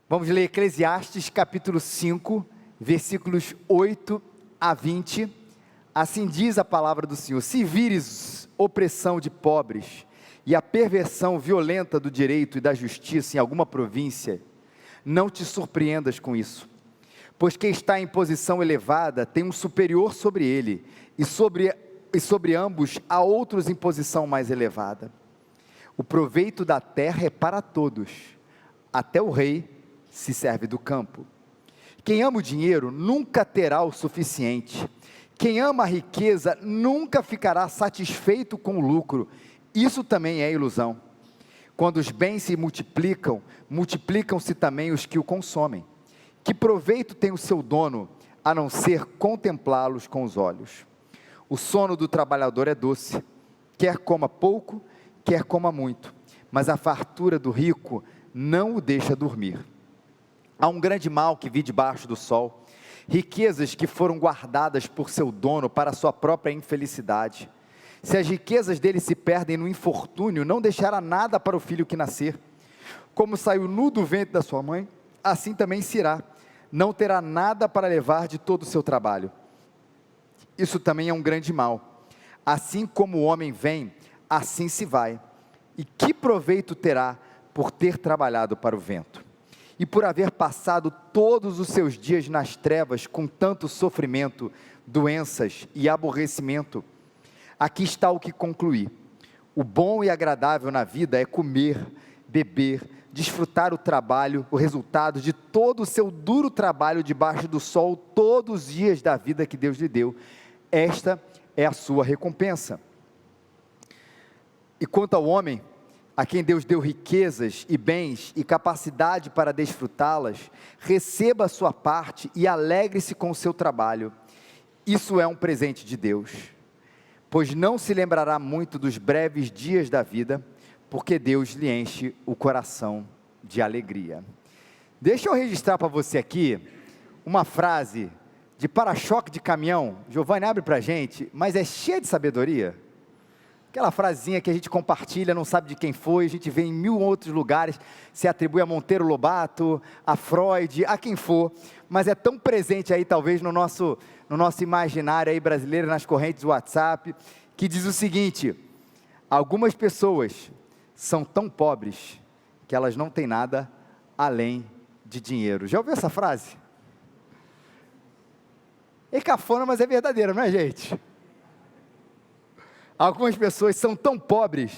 Vamos ler Eclesiastes capítulo 5, versículos 8 a 20. Assim diz a palavra do Senhor: se vires opressão de pobres e a perversão violenta do direito e da justiça em alguma província, não te surpreendas com isso, pois quem está em posição elevada tem um superior sobre ele, e sobre ambos há outros em posição mais elevada. O proveito da terra é para todos, até o rei se serve do campo. Quem ama o dinheiro nunca terá o suficiente. Quem ama a riqueza nunca ficará satisfeito com o lucro. Isso também é ilusão. Quando os bens se multiplicam, multiplicam-se também os que o consomem. Que proveito tem o seu dono, a não ser contemplá-los com os olhos? O sono do trabalhador é doce, quer coma pouco, quer coma muito, mas a fartura do rico não o deixa dormir. Há um grande mal que vi debaixo do sol, riquezas que foram guardadas por seu dono para a sua própria infelicidade. Se as riquezas dele se perdem no infortúnio, não deixará nada para o filho que nascer. Como saiu nu do ventre da sua mãe, assim também se irá, não terá nada para levar de todo o seu trabalho. Isso também é um grande mal. Assim como o homem vem, assim se vai. E que proveito terá por ter trabalhado para o vento? E por haver passado todos os seus dias nas trevas, com tanto sofrimento, doenças e aborrecimento? Aqui está o que concluí: o bom e agradável na vida é comer, beber, desfrutar o trabalho, o resultado de todo o seu duro trabalho debaixo do sol, todos os dias da vida que Deus lhe deu. Esta é a sua recompensa. E quanto ao homem, a quem Deus deu riquezas e bens e capacidade para desfrutá-las, receba a sua parte e alegre-se com o seu trabalho. Isso é um presente de Deus, pois não se lembrará muito dos breves dias da vida, porque Deus lhe enche o coração de alegria. Deixa eu registrar para você aqui uma frase de para-choque de caminhão. Giovanni, abre para a gente, mas é cheia de sabedoria. Aquela frasezinha que a gente compartilha, não sabe de quem foi, a gente vê em 1000 outros lugares, se atribui a Monteiro Lobato, a Freud, a quem for, mas é tão presente aí talvez no nosso imaginário aí brasileiro, nas correntes do WhatsApp, que diz o seguinte: algumas pessoas são tão pobres que elas não têm nada além de dinheiro. Já ouviu essa frase? É cafona, mas é verdadeira, não é, gente? Algumas pessoas são tão pobres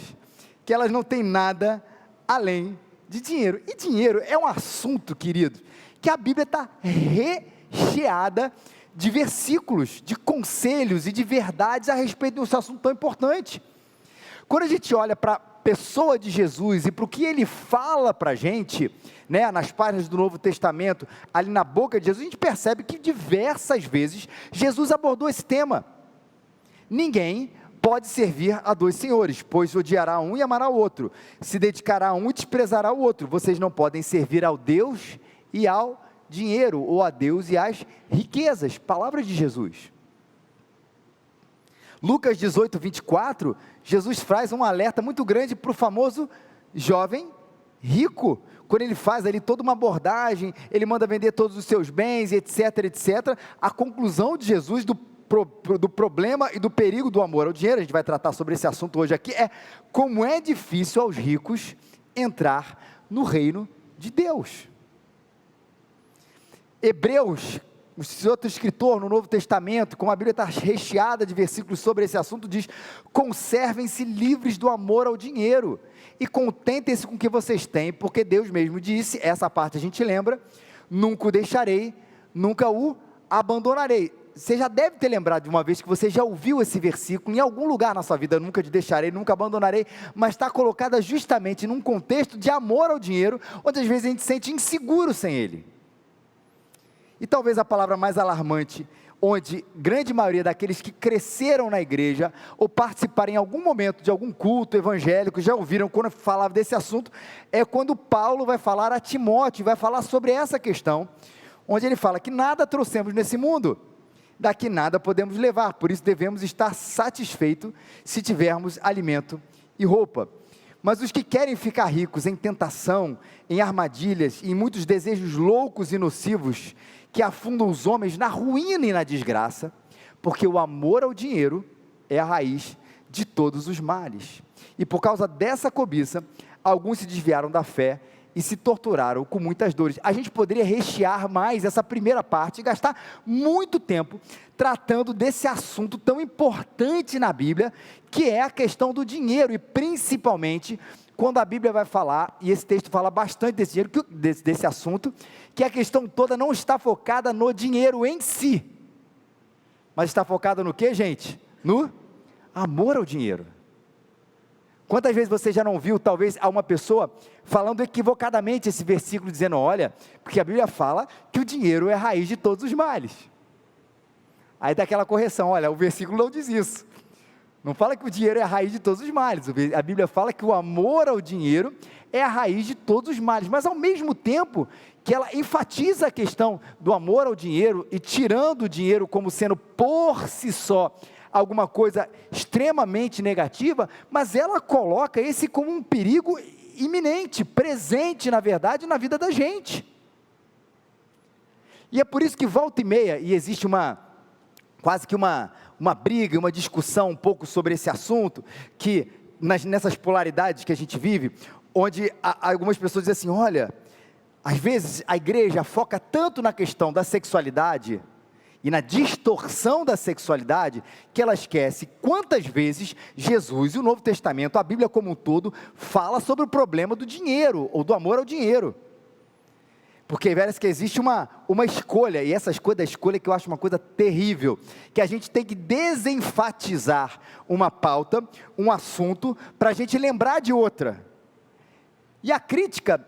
que elas não têm nada além de dinheiro. E dinheiro é um assunto, querido, que a Bíblia está recheada de versículos, de conselhos e de verdades a respeito desse assunto tão importante. Quando a gente olha para a pessoa de Jesus e para o que ele fala para a gente, né, nas páginas do Novo Testamento, ali na boca de Jesus, a gente percebe que diversas vezes Jesus abordou esse tema. Ninguém pode servir a dois senhores, pois odiará um e amará o outro, se dedicará a um e desprezará o outro. Vocês não podem servir ao Deus e ao dinheiro, ou a Deus e às riquezas. Palavra de Jesus. Lucas 18, 24, Jesus faz um alerta muito grande para o famoso jovem rico, quando ele faz ali toda uma abordagem, ele manda vender todos os seus bens, etc, etc, a conclusão de Jesus do problema e do perigo do amor ao dinheiro, a gente vai tratar sobre esse assunto hoje aqui, é como é difícil aos ricos entrar no reino de Deus. Hebreus, esse outro escritor no Novo Testamento, como a Bíblia está recheada de versículos sobre esse assunto, diz: conservem-se livres do amor ao dinheiro, e contentem-se com o que vocês têm, porque Deus mesmo disse, essa parte a gente lembra, nunca o deixarei, nunca o abandonarei. Você já deve ter lembrado de uma vez que você já ouviu esse versículo em algum lugar na sua vida: nunca te deixarei, nunca abandonarei, mas está colocada justamente num contexto de amor ao dinheiro, onde às vezes a gente se sente inseguro sem ele. E talvez a palavra mais alarmante, onde grande maioria daqueles que cresceram na igreja, ou participaram em algum momento de algum culto evangélico, já ouviram quando falava desse assunto, é quando Paulo vai falar a Timóteo, vai falar sobre essa questão, onde ele fala que nada trouxemos nesse mundo, daqui nada podemos levar, por isso devemos estar satisfeitos se tivermos alimento e roupa. Mas os que querem ficar ricos em tentação, em armadilhas e em muitos desejos loucos e nocivos, que afundam os homens na ruína e na desgraça, porque o amor ao dinheiro é a raiz de todos os males. E por causa dessa cobiça, alguns se desviaram da fé e se torturaram com muitas dores. A gente poderia rechear mais essa primeira parte e gastar muito tempo tratando desse assunto tão importante na Bíblia, que é a questão do dinheiro, e principalmente quando a Bíblia vai falar, e esse texto fala bastante desse dinheiro, desse assunto, que a questão toda não está focada no dinheiro em si, mas está focada no que, gente? No amor ao dinheiro. Quantas vezes você já não viu, talvez, a uma pessoa falando equivocadamente esse versículo, dizendo, olha, porque a Bíblia fala que o dinheiro é a raiz de todos os males. Aí dá aquela correção, olha, o versículo não diz isso. Não fala que o dinheiro é a raiz de todos os males. A Bíblia fala que o amor ao dinheiro é a raiz de todos os males. Mas ao mesmo tempo que ela enfatiza a questão do amor ao dinheiro e tirando o dinheiro como sendo por si só alguma coisa extremamente negativa, mas ela coloca esse como um perigo iminente, presente na verdade na vida da gente. E é por isso que volta e meia, e existe quase que uma briga, uma discussão um pouco sobre esse assunto, que nessas polaridades que a gente vive, onde algumas pessoas dizem assim, olha, às vezes a igreja foca tanto na questão da sexualidade, e na distorção da sexualidade, que ela esquece quantas vezes Jesus e o Novo Testamento, a Bíblia como um todo, fala sobre o problema do dinheiro, ou do amor ao dinheiro. Porque parece que existe uma escolha, e essa escolha da escolha que eu acho uma coisa terrível, que a gente tem que desenfatizar uma pauta, um assunto, para a gente lembrar de outra. E a crítica,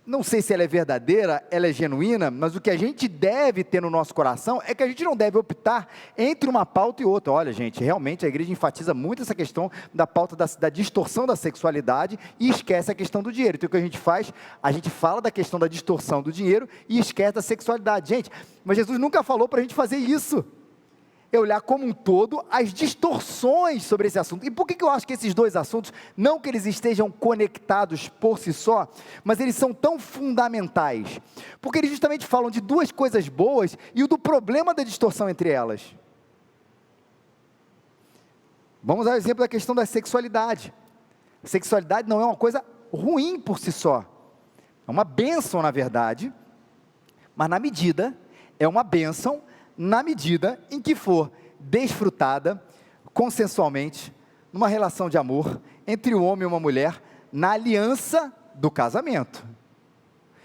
não sei se ela é verdadeira, ela é genuína, mas o que a gente deve ter no nosso coração é que a gente não deve optar entre uma pauta e outra. Olha, gente, realmente a igreja enfatiza muito essa questão da pauta da distorção da sexualidade e esquece a questão do dinheiro. Então o que a gente faz? A gente fala da questão da distorção do dinheiro e esquece da sexualidade. Gente, mas Jesus nunca falou para a gente fazer isso. É olhar como um todo as distorções sobre esse assunto. E por que eu acho que esses dois assuntos, não que eles estejam conectados por si só, mas eles são tão fundamentais? Porque eles justamente falam de duas coisas boas e o do problema da distorção entre elas. Vamos dar o exemplo da questão da sexualidade. A sexualidade não é uma coisa ruim por si só. É uma bênção, na verdade, mas é uma bênção na medida em que for desfrutada consensualmente, numa relação de amor, entre um homem e uma mulher, na aliança do casamento.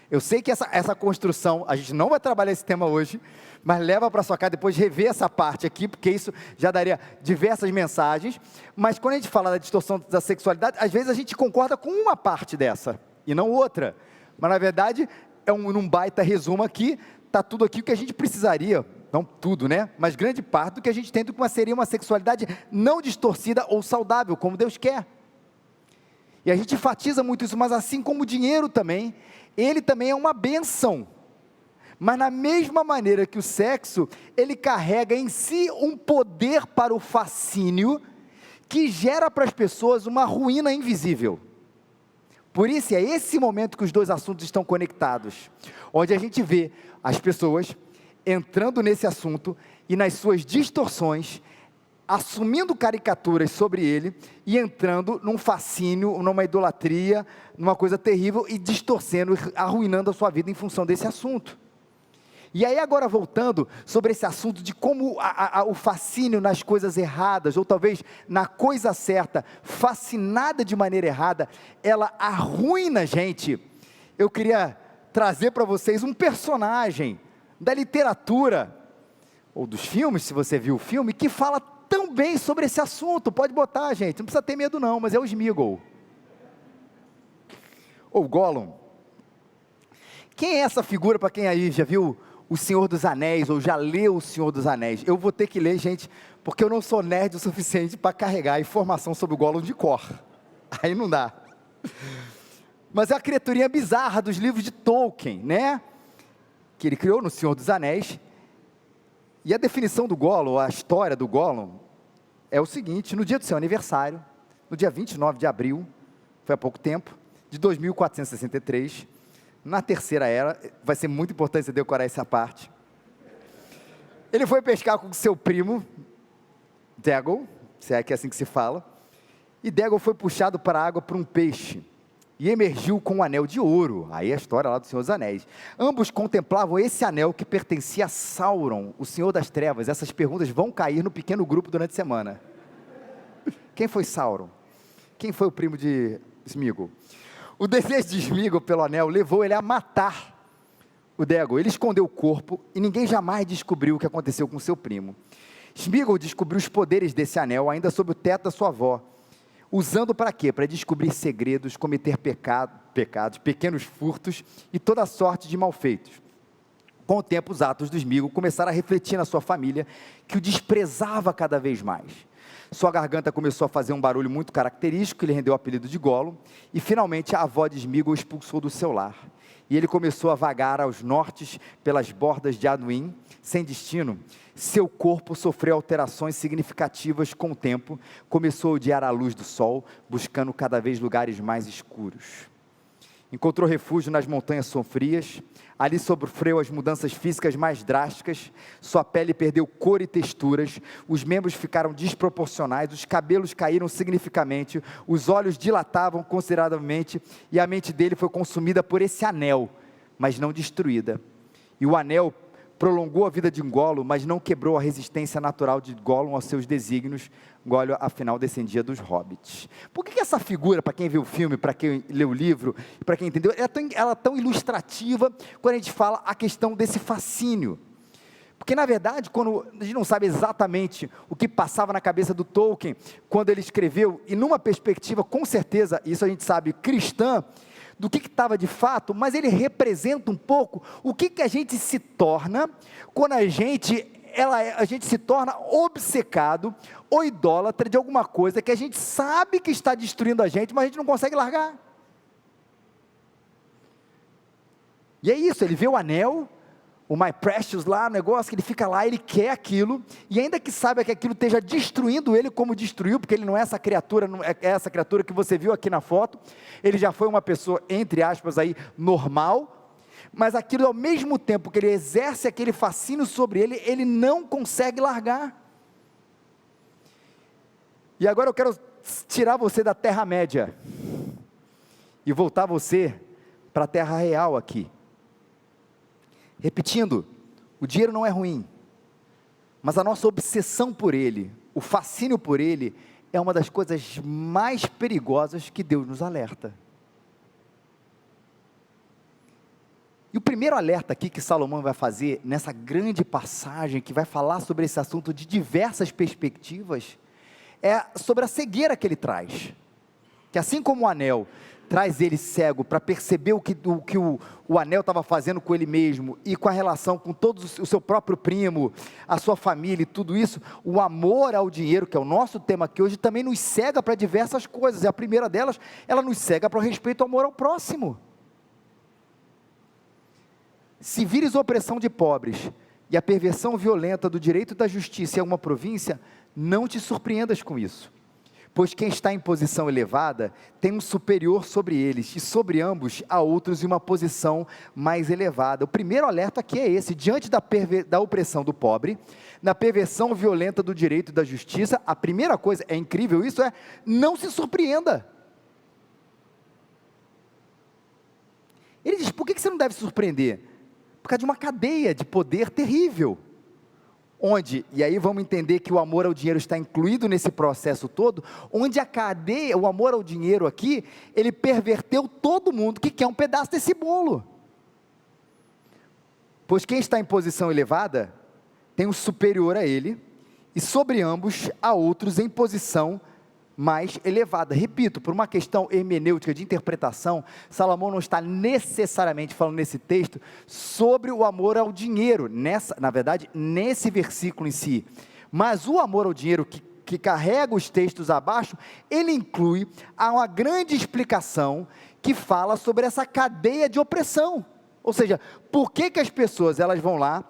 Eu sei que essa construção, a gente não vai trabalhar esse tema hoje, mas leva para sua casa depois rever essa parte aqui, porque isso já daria diversas mensagens, mas quando a gente fala da distorção da sexualidade, às vezes a gente concorda com uma parte dessa, e não outra, mas na verdade, num baita resumo aqui, está tudo aqui o que a gente precisaria, não tudo, né? Mas grande parte do que a gente tem do que seria uma sexualidade não distorcida ou saudável, como Deus quer. E a gente enfatiza muito isso, mas assim como o dinheiro também, ele também é uma bênção. Mas na mesma maneira que o sexo, ele carrega em si um poder para o fascínio, que gera para as pessoas uma ruína invisível. Por isso é esse momento que os dois assuntos estão conectados, onde a gente vê as pessoas entrando nesse assunto e nas suas distorções, assumindo caricaturas sobre ele e entrando num fascínio, numa idolatria, numa coisa terrível e distorcendo, arruinando a sua vida em função desse assunto. E aí agora voltando sobre esse assunto de como o fascínio nas coisas erradas, ou talvez na coisa certa, fascinada de maneira errada, ela arruina a gente. Eu queria trazer para vocês um personagem da literatura, ou dos filmes, se você viu o filme, que fala tão bem sobre esse assunto. Pode botar, gente, não precisa ter medo não, mas é o Sméagol, ou Gollum. Quem é essa figura, para quem aí já viu O Senhor dos Anéis, ou já leu O Senhor dos Anéis? Eu vou ter que ler, gente, porque eu não sou nerd o suficiente para carregar a informação sobre o Gollum de cor, aí não dá. Mas é a criaturinha bizarra dos livros de Tolkien, né? Que ele criou no Senhor dos Anéis. E a definição do Gollum, a história do Gollum, é o seguinte: no dia do seu aniversário, no dia 29 de abril, foi há pouco tempo, de 2463, na terceira era, vai ser muito importante você decorar essa parte. Ele foi pescar com seu primo, Dagon, se é que é assim que se fala, e Dagon foi puxado para a água por um peixe, e emergiu com um anel de ouro. Aí a história lá do Senhor dos Anéis. Ambos contemplavam esse anel que pertencia a Sauron, o Senhor das Trevas. Essas perguntas vão cair no pequeno grupo durante a semana. Quem foi Sauron? Quem foi o primo de Sméagol? O desejo de Sméagol pelo anel levou ele a matar o Dagon. Ele escondeu o corpo e ninguém jamais descobriu o que aconteceu com seu primo. Sméagol descobriu os poderes desse anel ainda sob o teto da sua avó. Usando para quê? Para descobrir segredos, cometer pecados, pequenos furtos e toda sorte de malfeitos. Com o tempo, os atos do Sméagol começaram a refletir na sua família, que o desprezava cada vez mais. Sua garganta começou a fazer um barulho muito característico, que lhe rendeu o apelido de Gollum, e finalmente a avó de Sméagol o expulsou do seu lar. E ele começou a vagar aos nortes pelas bordas de Anduin, sem destino. Seu corpo sofreu alterações significativas com o tempo, começou a odiar a luz do sol, buscando cada vez lugares mais escuros. Encontrou refúgio nas montanhas sombrias, ali sofreu as mudanças físicas mais drásticas, sua pele perdeu cor e texturas, os membros ficaram desproporcionais, os cabelos caíram significativamente, os olhos dilatavam consideravelmente, e a mente dele foi consumida por esse anel, mas não destruída. E o anel prolongou a vida de Gollum, mas não quebrou a resistência natural de Gollum aos seus desígnios. Gollum, afinal, descendia dos hobbits. Por que essa figura, para quem viu o filme, para quem leu o livro, para quem entendeu, ela é tão ilustrativa quando a gente fala a questão desse fascínio? Porque, na verdade, quando a gente não sabe exatamente o que passava na cabeça do Tolkien, quando ele escreveu, e numa perspectiva, com certeza, isso a gente sabe, cristã, do que estava de fato, mas ele representa um pouco o que a gente se torna quando a gente se torna obcecado ou idólatra de alguma coisa que a gente sabe que está destruindo a gente, mas a gente não consegue largar. E é isso, ele vê o anel, o My Precious lá, o negócio que ele fica lá, ele quer aquilo, e ainda que saiba que aquilo esteja destruindo ele como destruiu, porque ele não é essa criatura, não é essa criatura que você viu aqui na foto, ele já foi uma pessoa, entre aspas aí, normal, mas aquilo ao mesmo tempo que ele exerce aquele fascínio sobre ele, ele não consegue largar. E agora eu quero tirar você da Terra-média, e voltar você para a Terra real aqui. Repetindo, o dinheiro não é ruim, mas a nossa obsessão por ele, o fascínio por ele, é uma das coisas mais perigosas que Deus nos alerta. E o primeiro alerta aqui que Salomão vai fazer, nessa grande passagem, que vai falar sobre esse assunto de diversas perspectivas, é sobre a cegueira que ele traz. Que assim como o anel traz ele cego para perceber o que o anel estava fazendo com ele mesmo, e com a relação com todos o seu próprio primo, a sua família e tudo isso, o amor ao dinheiro, que é o nosso tema aqui hoje, também nos cega para diversas coisas, e a primeira delas, ela nos cega para o respeito ao amor ao próximo. Se vires a opressão de pobres, e a perversão violenta do direito e da justiça em alguma província, não te surpreendas com isso. Pois quem está em posição elevada, tem um superior sobre eles, e sobre ambos há outros em uma posição mais elevada. O primeiro alerta aqui é esse: diante da opressão do pobre, na perversão violenta do direito e da justiça, a primeira coisa, é incrível isso, não se surpreenda. Ele diz, por que você não deve se surpreender? Por causa de uma cadeia de poder terrível. Onde, e aí vamos entender que o amor ao dinheiro está incluído nesse processo todo, onde a cadeia, o amor ao dinheiro aqui, ele perverteu todo mundo que quer um pedaço desse bolo. Pois quem está em posição elevada, tem um superior a ele, e sobre ambos há outros em posição mais elevada. Repito, por uma questão hermenêutica de interpretação, Salomão não está necessariamente falando nesse texto sobre o amor ao dinheiro, na verdade, nesse versículo em si, mas o amor ao dinheiro que carrega os textos abaixo, ele inclui uma grande explicação que fala sobre essa cadeia de opressão, ou seja, por que as pessoas elas vão lá,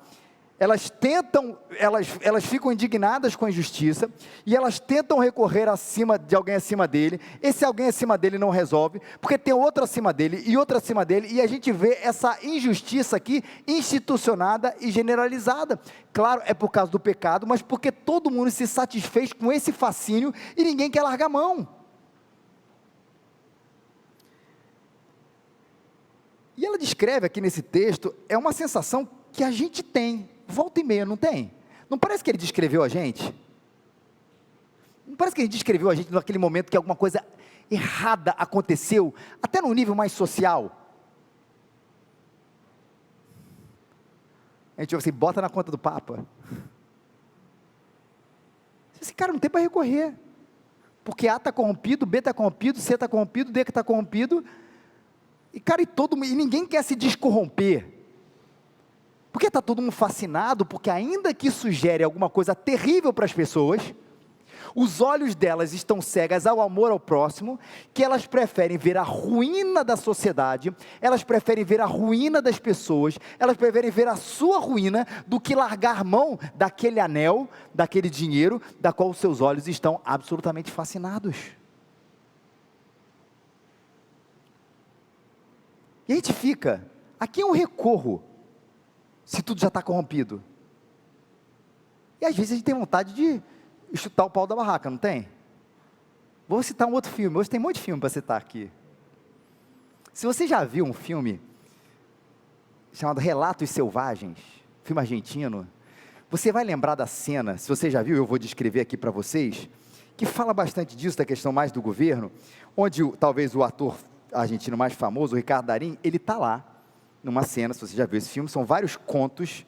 elas ficam indignadas com a injustiça, e elas tentam recorrer de alguém acima dele. Esse alguém acima dele não resolve, porque tem outro acima dele, e outro acima dele, e a gente vê essa injustiça aqui, institucionada e generalizada. Claro, é por causa do pecado, mas porque todo mundo se satisfez com esse fascínio, e ninguém quer largar a mão. E ela descreve aqui nesse texto, é uma sensação que a gente tem, volta e meia, não tem? Não parece que ele descreveu a gente? Não parece que ele descreveu a gente naquele momento que alguma coisa errada aconteceu, até num nível mais social? A gente assim, bota na conta do Papa. Esse cara não tem para recorrer, porque A está corrompido, B está corrompido, C está corrompido, D está corrompido, e cara, e ninguém quer se descorromper. Porque está todo mundo fascinado, porque ainda que isso gere alguma coisa terrível para as pessoas, os olhos delas estão cegas ao amor ao próximo, que elas preferem ver a ruína da sociedade, elas preferem ver a ruína das pessoas, elas preferem ver a sua ruína, do que largar mão daquele anel, daquele dinheiro, da qual os seus olhos estão absolutamente fascinados. E a gente fica, a quem eu recorro, se tudo já está corrompido? E às vezes a gente tem vontade de chutar o pau da barraca, não tem? Vou citar um outro filme, hoje tem um monte de filme para citar aqui. Se você já viu um filme chamado Relatos Selvagens, filme argentino, você vai lembrar da cena, se você já viu, eu vou descrever aqui para vocês, que fala bastante disso, da questão mais do governo, onde talvez o ator argentino mais famoso, o Ricardo Darín, ele está lá, numa cena, se você já viu esse filme, são vários contos,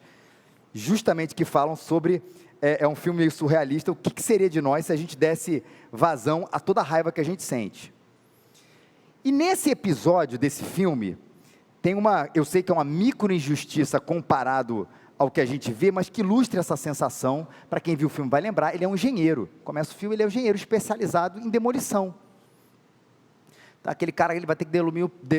justamente que falam sobre, é um filme meio surrealista, o que seria de nós se a gente desse vazão a toda a raiva que a gente sente. E nesse episódio desse filme, eu sei que é uma micro injustiça comparado ao que a gente vê, mas que ilustra essa sensação, para quem viu o filme vai lembrar, ele é um engenheiro, começa o filme, ele é um engenheiro especializado em demolição. Aquele cara, ele vai ter que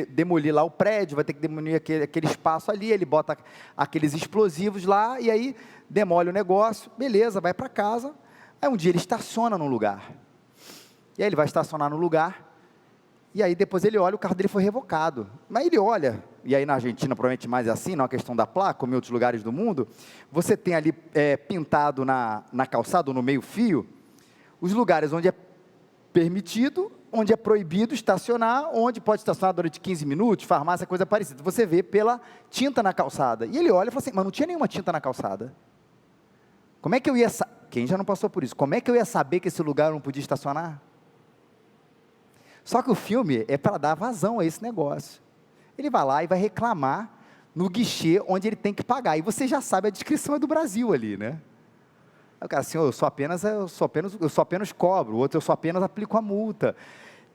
demolir lá o prédio, vai ter que demolir aquele espaço ali, ele bota aqueles explosivos lá, e aí demole o negócio, beleza, vai para casa. Aí um dia ele estaciona num lugar, e aí ele vai estacionar no lugar, e aí depois ele olha, o carro dele foi revocado. Mas ele olha, e aí na Argentina provavelmente mais é assim, não é uma questão da placa, como em outros lugares do mundo, você tem ali pintado na calçada, ou no meio fio, os lugares onde é permitido, onde é proibido estacionar, onde pode estacionar durante 15 minutos, farmácia, coisa parecida. Você vê pela tinta na calçada. E ele olha e fala assim, mas não tinha nenhuma tinta na calçada. Como é que eu ia quem já não passou por isso, como é que eu ia saber que esse lugar eu não podia estacionar? Só que o filme é para dar vazão a esse negócio. Ele vai lá e vai reclamar no guichê onde ele tem que pagar. E você já sabe, a descrição é do Brasil ali, né? O cara assim, eu só apenas cobro, o outro eu só apenas aplico a multa.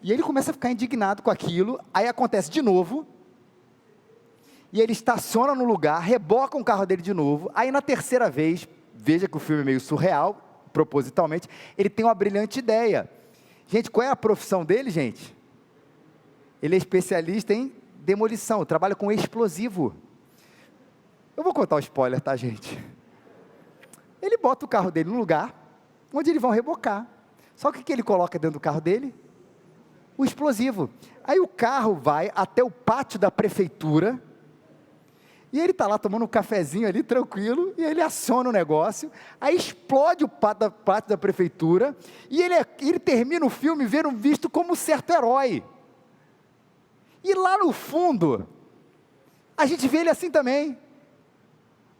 E ele começa a ficar indignado com aquilo, aí acontece de novo, e ele estaciona no lugar, reboca o carro dele de novo, aí na terceira vez, veja que o filme é meio surreal, propositalmente, ele tem uma brilhante ideia. Gente, qual é a profissão dele, gente? Ele é especialista em demolição, trabalha com explosivo. Eu vou contar o spoiler, tá, gente? Ele bota o carro dele no lugar, onde eles vão rebocar. Só que o que ele coloca dentro do carro dele? O explosivo. Aí o carro vai até o pátio da prefeitura, e ele está lá tomando um cafezinho ali, tranquilo, e ele aciona o negócio, aí explode o pátio da prefeitura, e ele termina o filme visto como um certo herói. E lá no fundo, a gente vê ele assim também.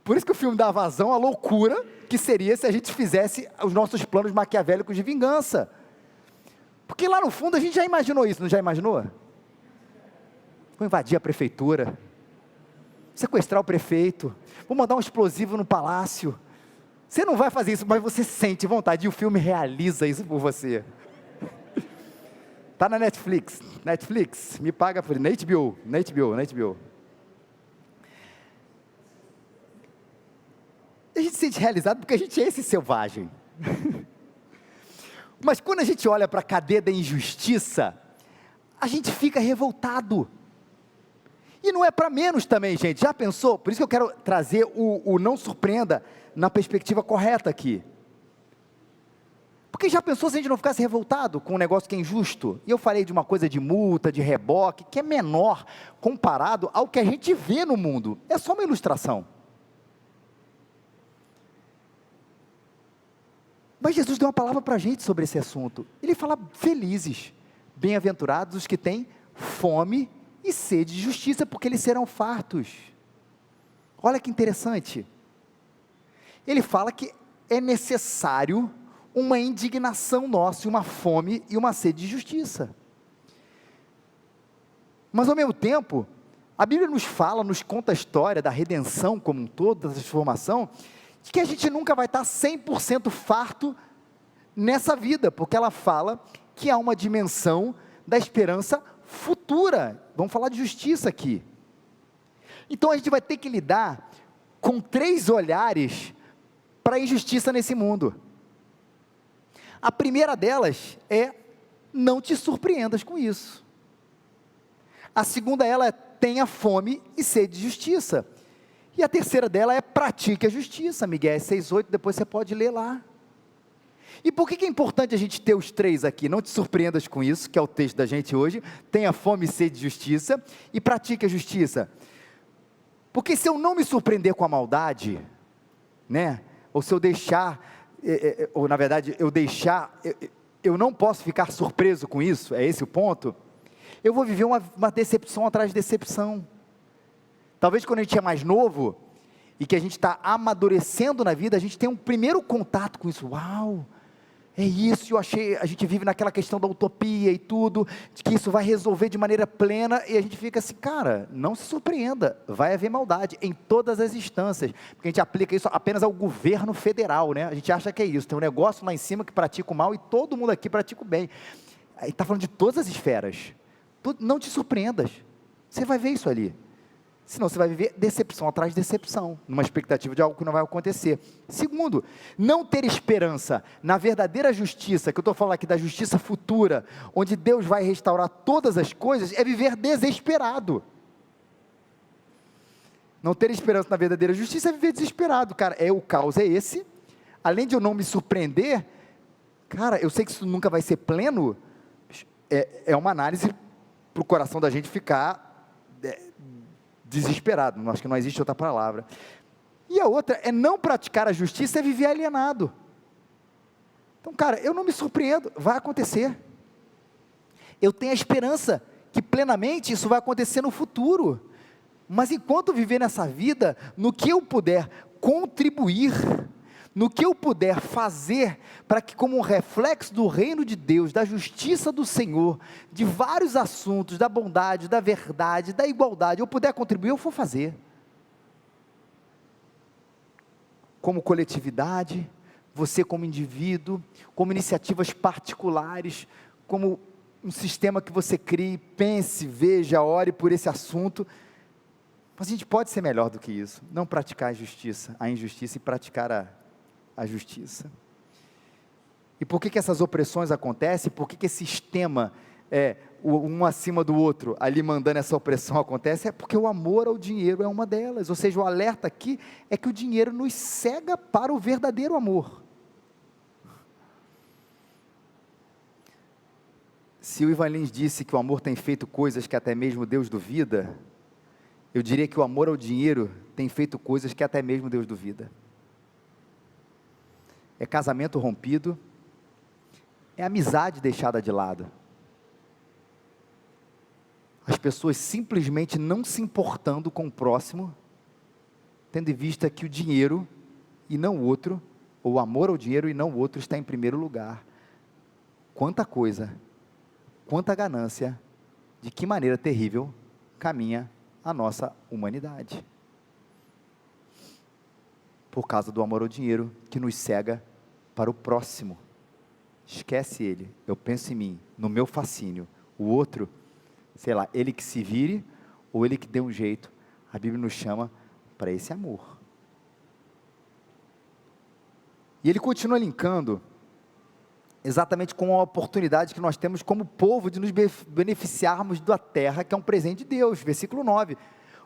Por isso que o filme dá vazão à loucura que seria se a gente fizesse os nossos planos maquiavélicos de vingança. Porque lá no fundo a gente já imaginou isso, não já imaginou? Vou invadir a prefeitura, sequestrar o prefeito, vou mandar um explosivo no palácio. Você não vai fazer isso, mas você sente vontade, e o filme realiza isso por você. Está na Netflix, me paga por na HBO. A gente se sente realizado porque a gente é esse selvagem. Mas quando a gente olha para a cadeia da injustiça, a gente fica revoltado. E não é para menos também, gente. Já pensou? Por isso que eu quero trazer o não surpreenda na perspectiva correta aqui. Porque já pensou se a gente não ficasse revoltado com um negócio que é injusto? E eu falei de uma coisa de multa, de reboque, que é menor comparado ao que a gente vê no mundo. É só uma ilustração. Mas Jesus deu uma palavra para a gente sobre esse assunto. Ele fala: felizes, bem-aventurados os que têm fome e sede de justiça, porque eles serão fartos. Olha que interessante. Ele fala que é necessário uma indignação nossa, uma fome e uma sede de justiça. Mas ao mesmo tempo, a Bíblia nos fala, nos conta a história da redenção como um todo, da transformação, de que a gente nunca vai estar 100% farto nessa vida, porque ela fala que há uma dimensão da esperança futura. Vamos falar de justiça aqui. Então a gente vai ter que lidar com 3 olhares para a injustiça nesse mundo. A primeira delas é: não te surpreendas com isso. A segunda ela é: tenha fome e sede de justiça. E a terceira dela é: pratique a justiça. Miguel 6,8, depois você pode ler lá. E por que é importante a gente ter os 3 aqui? Não te surpreendas com isso, que é o texto da gente hoje. Tenha fome e sede de justiça e pratique a justiça. Porque se eu não me surpreender com a maldade, né? Ou se eu deixar, ou na verdade eu não posso ficar surpreso com isso, é esse o ponto. Eu vou viver uma decepção atrás de decepção. Talvez quando a gente é mais novo, e que a gente está amadurecendo na vida, a gente tem um primeiro contato com isso. Uau, é isso, a gente vive naquela questão da utopia e tudo, de que isso vai resolver de maneira plena, e a gente fica assim: cara, não se surpreenda, vai haver maldade em todas as instâncias, porque a gente aplica isso apenas ao governo federal, né? A gente acha que é isso, tem um negócio lá em cima que pratica o mal, e todo mundo aqui pratica o bem. Aí está falando de todas as esferas. Não te surpreendas, você vai ver isso ali. Senão você vai viver decepção atrás de decepção, numa expectativa de algo que não vai acontecer. Segundo, não ter esperança na verdadeira justiça, que eu estou falando aqui da justiça futura, onde Deus vai restaurar todas as coisas, é viver desesperado. Não ter esperança na verdadeira justiça é viver desesperado, cara. O caos é esse. Além de eu não me surpreender, cara, eu sei que isso nunca vai ser pleno. É uma análise para o coração da gente ficar desesperado, acho que não existe outra palavra. E a outra é não praticar a justiça, é viver alienado. Então, cara, eu não me surpreendo, vai acontecer. Eu tenho a esperança que plenamente isso vai acontecer no futuro. Mas enquanto viver nessa vida, no que eu puder contribuir, no que eu puder fazer, para que como um reflexo do reino de Deus, da justiça do Senhor, de vários assuntos, da bondade, da verdade, da igualdade, eu puder contribuir, eu vou fazer. Como coletividade, você como indivíduo, como iniciativas particulares, como um sistema que você crie, pense, veja, ore por esse assunto. Mas a gente pode ser melhor do que isso, não praticar a injustiça e praticar a justiça. E por que essas opressões acontecem? Por que esse sistema, um acima do outro, ali mandando essa opressão acontece? É porque o amor ao dinheiro é uma delas. Ou seja, o alerta aqui é que o dinheiro nos cega para o verdadeiro amor. Se o Ivan Lins disse que o amor tem feito coisas que até mesmo Deus duvida, eu diria que o amor ao dinheiro tem feito coisas que até mesmo Deus duvida. É casamento rompido, é amizade deixada de lado. As pessoas simplesmente não se importando com o próximo, tendo em vista que o dinheiro e não o outro, ou o amor ao dinheiro e não o outro está em primeiro lugar. Quanta coisa, quanta ganância, de que maneira terrível caminha a nossa humanidade. Por causa do amor ao dinheiro que nos cega para o próximo. Esquece ele, eu penso em mim, no meu fascínio. O outro, sei lá, ele que se vire, ou ele que dê um jeito. A Bíblia nos chama para esse amor. E ele continua linkando exatamente com a oportunidade que nós temos como povo de nos beneficiarmos da terra, que é um presente de Deus. Versículo 9: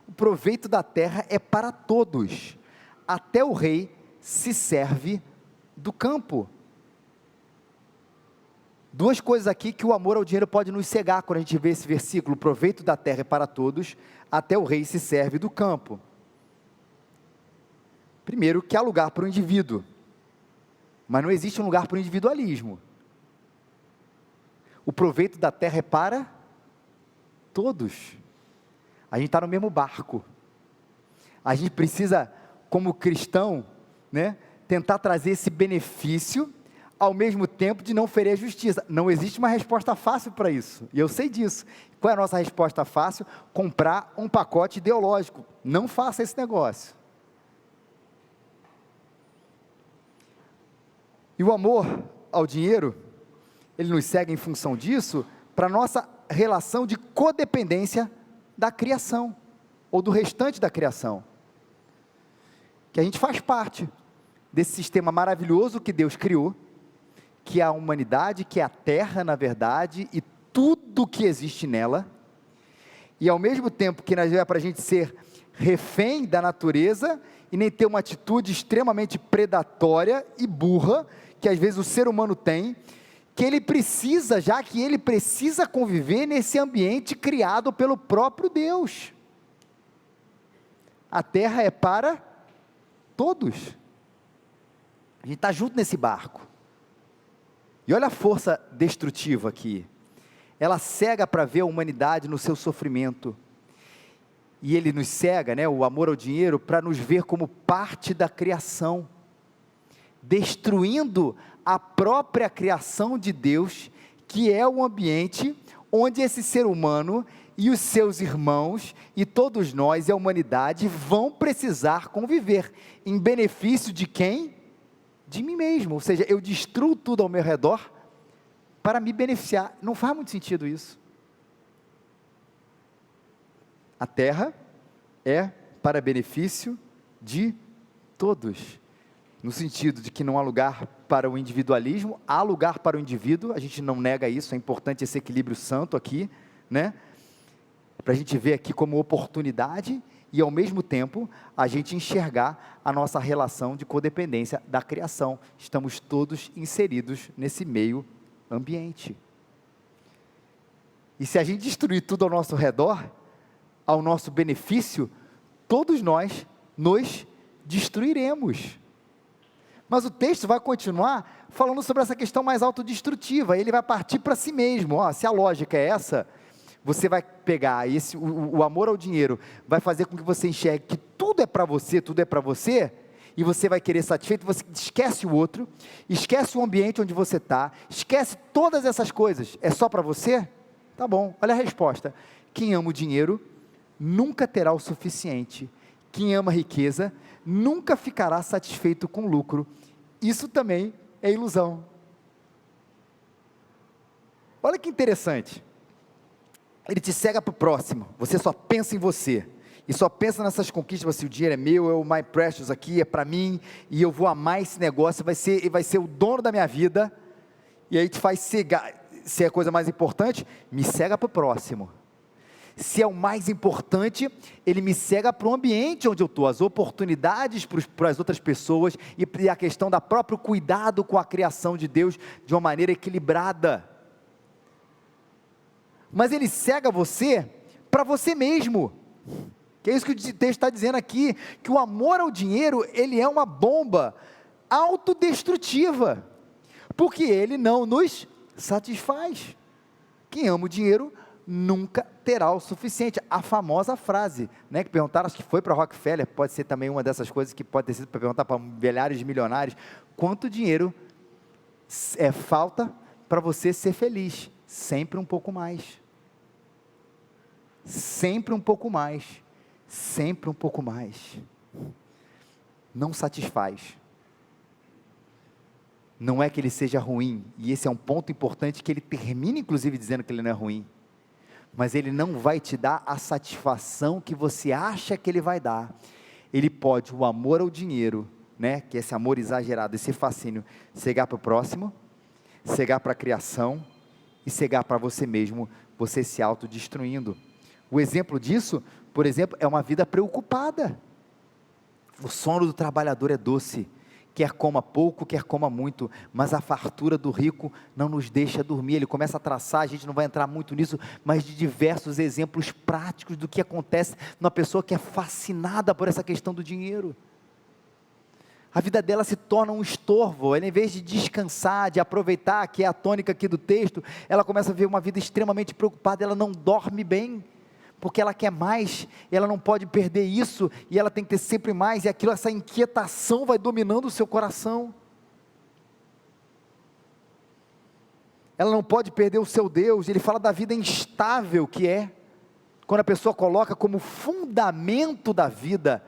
o proveito da terra é para todos, até o rei se serve do campo. Duas coisas aqui que o amor ao dinheiro pode nos cegar quando a gente vê esse versículo: o proveito da terra é para todos, até o rei se serve do campo. Primeiro, que há lugar para o indivíduo, mas não existe um lugar para o individualismo. O proveito da terra é para todos. A gente está no mesmo barco. A gente precisa, como cristão, né, tentar trazer esse benefício, ao mesmo tempo de não ferir a justiça. Não existe uma resposta fácil para isso, e eu sei disso. Qual é a nossa resposta fácil? Comprar um pacote ideológico. Não faça esse negócio. E o amor ao dinheiro, ele nos segue em função disso, para a nossa relação de codependência da criação, ou do restante da criação, que a gente faz parte desse sistema maravilhoso que Deus criou, que é a humanidade, que é a terra na verdade, e tudo que existe nela, e ao mesmo tempo que nós é para a gente ser refém da natureza, e nem ter uma atitude extremamente predatória e burra, que às vezes o ser humano tem, que ele precisa, já que ele precisa conviver nesse ambiente criado pelo próprio Deus. A terra é para todos, a gente está junto nesse barco. E olha a força destrutiva aqui, ela cega para ver a humanidade no seu sofrimento, e ele nos cega, né, o amor ao dinheiro, para nos ver como parte da criação, destruindo a própria criação de Deus, que é o ambiente onde esse ser humano e os seus irmãos, e todos nós e a humanidade, vão precisar conviver, em benefício de quem? De mim mesmo. Ou seja, eu destruo tudo ao meu redor, para me beneficiar. Não faz muito sentido isso. A terra é para benefício de todos, no sentido de que não há lugar para o individualismo, há lugar para o indivíduo, a gente não nega isso, é importante esse equilíbrio santo aqui, né? Para a gente ver aqui como oportunidade, e ao mesmo tempo, a gente enxergar a nossa relação de codependência da criação. Estamos todos inseridos nesse meio ambiente. E se a gente destruir tudo ao nosso redor, ao nosso benefício, todos nós nos destruiremos. Mas o texto vai continuar falando sobre essa questão mais autodestrutiva. Ele vai partir para si mesmo. Se a lógica é essa, você vai pegar o amor ao dinheiro, vai fazer com que você enxergue que tudo é para você, e você vai querer satisfeito, você esquece o outro, esquece o ambiente onde você está, esquece todas essas coisas, é só para você? Tá bom, olha a resposta: quem ama o dinheiro nunca terá o suficiente, quem ama a riqueza nunca ficará satisfeito com lucro. Isso também é ilusão. Olha que interessante, ele te cega para o próximo, você só pensa em você, e só pensa nessas conquistas, assim, o dinheiro é meu, é o my precious aqui, é para mim, e eu vou amar esse negócio, vai ser o dono da minha vida, e aí te faz cegar. Se é a coisa mais importante, me cega para o próximo. Se é o mais importante, ele me cega para o ambiente onde eu estou, as oportunidades para as outras pessoas, e a questão da próprio cuidado com a criação de Deus, de uma maneira equilibrada. Mas ele cega você para você mesmo, que é isso que o texto está dizendo aqui, que o amor ao dinheiro, ele é uma bomba autodestrutiva, porque ele não nos satisfaz. Quem ama o dinheiro nunca terá o suficiente. A famosa frase, né, que perguntaram, acho que foi para Rockefeller, pode ser também uma dessas coisas que pode ter sido para perguntar para milhares de milionários: quanto dinheiro falta para você ser feliz? Sempre um pouco mais. Sempre um pouco mais. Sempre um pouco mais. Não satisfaz. Não é que ele seja ruim, e esse é um ponto importante, que ele termina inclusive dizendo que ele não é ruim, mas ele não vai te dar a satisfação que você acha que ele vai dar. Ele pode, o amor ao dinheiro, né, que é esse amor exagerado, esse fascínio, cegar para o próximo, cegar para a criação e cegar para você mesmo, você se autodestruindo. O exemplo disso, por exemplo, é uma vida preocupada. O sono do trabalhador é doce, quer coma pouco, quer coma muito, mas a fartura do rico não nos deixa dormir. Ele começa a traçar, a gente não vai entrar muito nisso, mas de diversos exemplos práticos do que acontece numa pessoa que é fascinada por essa questão do dinheiro. A vida dela se torna um estorvo, ela, em vez de descansar, de aproveitar, que é a tônica aqui do texto, ela começa a ver uma vida extremamente preocupada, ela não dorme bem, porque ela quer mais, e ela não pode perder isso, e ela tem que ter sempre mais, e aquilo, essa inquietação vai dominando o seu coração. Ela não pode perder o seu Deus. Ele fala da vida instável que é, quando a pessoa coloca como fundamento da vida,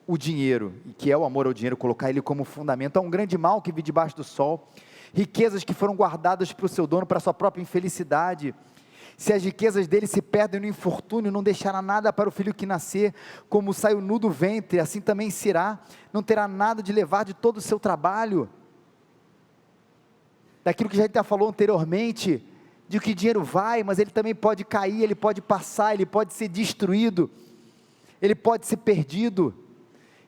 o dinheiro, e que é o amor ao dinheiro, colocar ele como fundamento. É um grande mal que vive debaixo do sol, riquezas que foram guardadas para o seu dono, para a sua própria infelicidade. Se as riquezas dele se perdem no infortúnio, não deixará nada para o filho que nascer, como sai o nu do ventre, assim também será, não terá nada de levar de todo o seu trabalho. Daquilo que já até falou anteriormente, de que dinheiro vai, mas ele também pode cair, ele pode passar, ele pode ser destruído, ele pode ser perdido.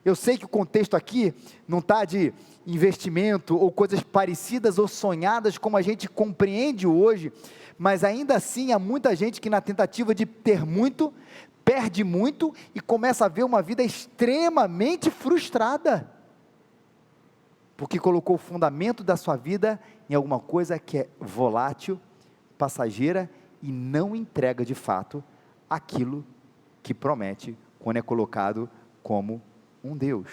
Eu sei que o contexto aqui não está de investimento ou coisas parecidas ou sonhadas como a gente compreende hoje, mas ainda assim há muita gente que, na tentativa de ter muito, perde muito e começa a ver uma vida extremamente frustrada, porque colocou o fundamento da sua vida em alguma coisa que é volátil, passageira e não entrega de fato aquilo que promete quando é colocado como um Deus.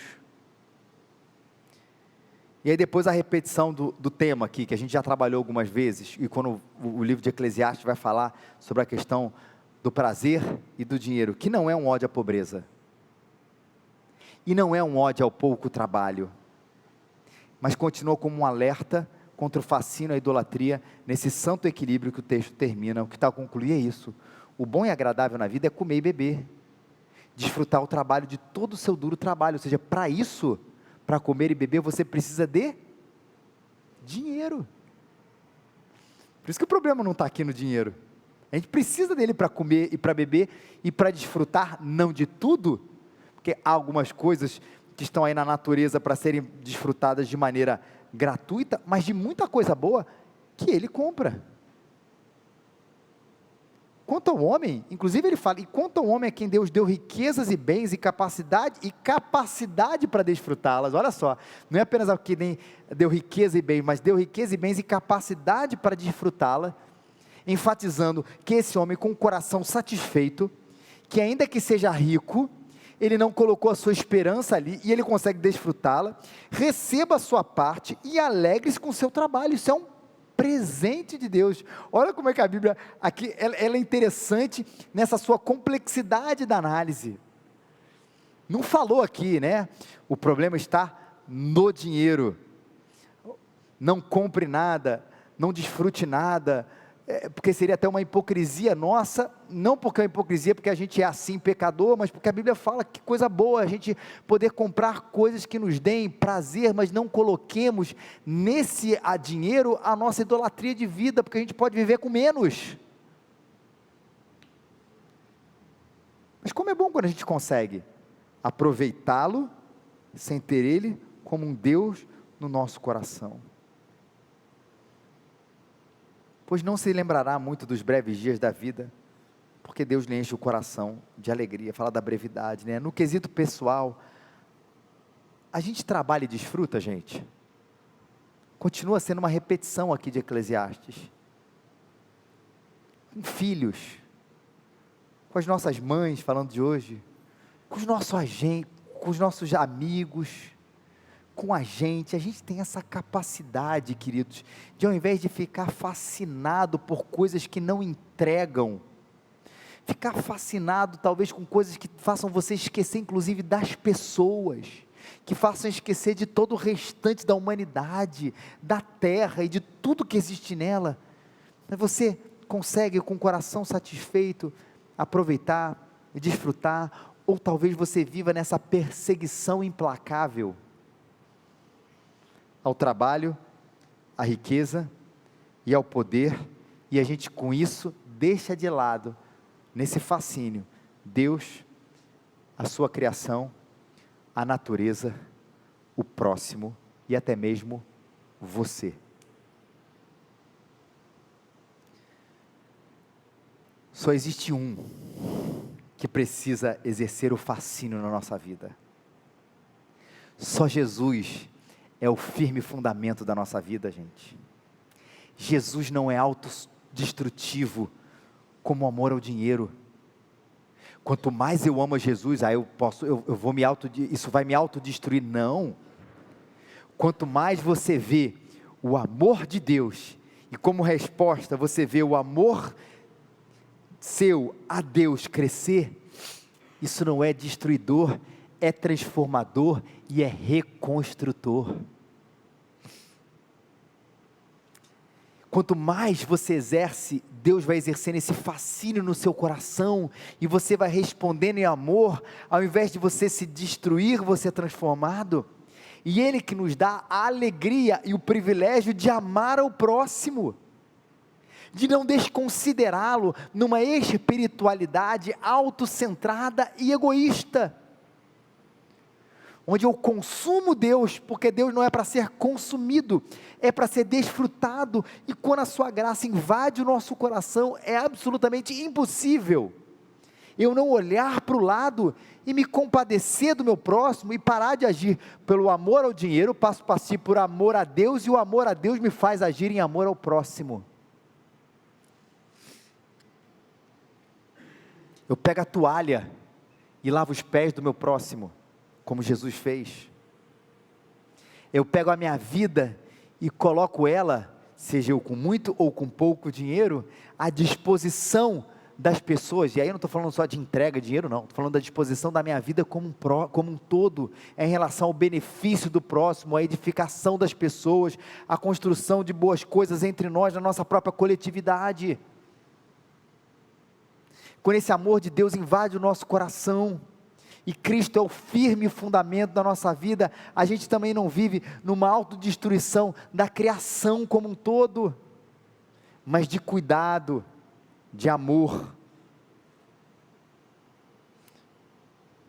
E aí depois a repetição do tema aqui, que a gente já trabalhou algumas vezes, e quando o livro de Eclesiastes vai falar sobre a questão do prazer e do dinheiro, que não é um ódio à pobreza, e não é um ódio ao pouco trabalho, mas continua como um alerta contra o fascínio, a idolatria, nesse santo equilíbrio que o texto termina. O que está a concluir é isso: o bom e agradável na vida é comer e beber, desfrutar o trabalho de todo o seu duro trabalho. Ou seja, para isso, para comer e beber, você precisa de dinheiro. Por isso que o problema não está aqui no dinheiro. A gente precisa dele para comer e para beber e para desfrutar, não de tudo, porque há algumas coisas que estão aí na natureza para serem desfrutadas de maneira gratuita, mas de muita coisa boa que ele compra. Quanto ao homem, inclusive ele fala, e quanto ao homem a quem Deus deu riquezas e bens e capacidade para desfrutá-las. Olha só, não é apenas a quem deu riqueza e bens, mas deu riqueza e bens e capacidade para desfrutá-la, enfatizando que esse homem com o coração satisfeito, que ainda que seja rico, ele não colocou a sua esperança ali, e ele consegue desfrutá-la, receba a sua parte, e alegre-se com o seu trabalho. Isso é um presente de Deus. Olha como é que a Bíblia, aqui, ela é interessante, nessa sua complexidade da análise. Não falou aqui, né, o problema está no dinheiro, não compre nada, não desfrute nada, porque seria até uma hipocrisia nossa, não porque é uma hipocrisia, porque a gente é assim, pecador, mas porque a Bíblia fala que coisa boa, a gente poder comprar coisas que nos deem prazer, mas não coloquemos nesse dinheiro a nossa idolatria de vida, porque a gente pode viver com menos. Mas como é bom quando a gente consegue aproveitá-lo, sem ter ele como um Deus no nosso coração. Pois não se lembrará muito dos breves dias da vida, porque Deus lhe enche o coração de alegria. Fala da brevidade, né? No quesito pessoal, a gente trabalha e desfruta, gente? Continua sendo uma repetição aqui de Eclesiastes. Com filhos, com as nossas mães, falando de hoje, com os nossos amigos, com a gente tem essa capacidade, queridos, de ao invés de ficar fascinado por coisas que não entregam, ficar fascinado talvez com coisas que façam você esquecer inclusive das pessoas, que façam esquecer de todo o restante da humanidade, da terra e de tudo que existe nela, mas você consegue com o coração satisfeito aproveitar e desfrutar, ou talvez você viva nessa perseguição implacável ao trabalho, à riqueza e ao poder, e a gente com isso deixa de lado, nesse fascínio, Deus, a sua criação, a natureza, o próximo e até mesmo você. Só existe um que precisa exercer o fascínio na nossa vida. Só Jesus é o firme fundamento da nossa vida, gente. Jesus não é autodestrutivo como o amor ao dinheiro. Quanto mais eu amo a Jesus, isso vai me autodestruir. Não. Quanto mais você vê o amor de Deus, e como resposta você vê o amor seu a Deus crescer, isso não é destruidor, é transformador e é reconstrutor. Quanto mais você exerce, Deus vai exercendo esse fascínio no seu coração, e você vai respondendo em amor, ao invés de você se destruir, você é transformado, e Ele que nos dá a alegria e o privilégio de amar ao próximo, de não desconsiderá-lo numa espiritualidade autocentrada e egoísta, onde eu consumo Deus, porque Deus não é para ser consumido, é para ser desfrutado, e quando a sua graça invade o nosso coração, é absolutamente impossível eu não olhar para o lado e me compadecer do meu próximo e parar de agir pelo amor ao dinheiro, passo a passo por amor a Deus, e o amor a Deus me faz agir em amor ao próximo. Eu pego a toalha e lavo os pés do meu próximo, como Jesus fez. Eu pego a minha vida e coloco ela, seja eu com muito ou com pouco dinheiro, à disposição das pessoas. E aí eu não estou falando só de entrega de dinheiro, não, estou falando da disposição da minha vida como um todo, em relação ao benefício do próximo, à edificação das pessoas, à construção de boas coisas entre nós, na nossa própria coletividade. Quando esse amor de Deus invade o nosso coração, e Cristo é o firme fundamento da nossa vida, a gente também não vive numa autodestruição da criação como um todo, mas de cuidado, de amor.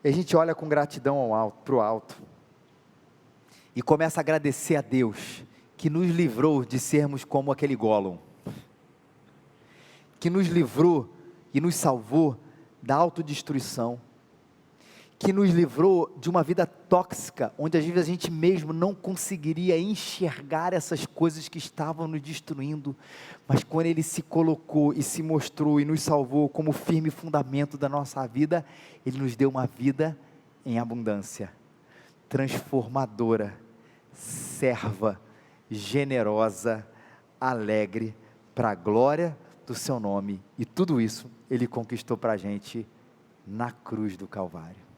E a gente olha com gratidão para o alto, e começa a agradecer a Deus, que nos livrou de sermos como aquele Gollum, que nos livrou e nos salvou da autodestruição, que nos livrou de uma vida tóxica, onde às vezes a gente mesmo não conseguiria enxergar essas coisas que estavam nos destruindo, mas quando Ele se colocou e se mostrou e nos salvou como firme fundamento da nossa vida, Ele nos deu uma vida em abundância, transformadora, serva, generosa, alegre, para a glória do Seu nome, e tudo isso Ele conquistou para a gente na cruz do Calvário.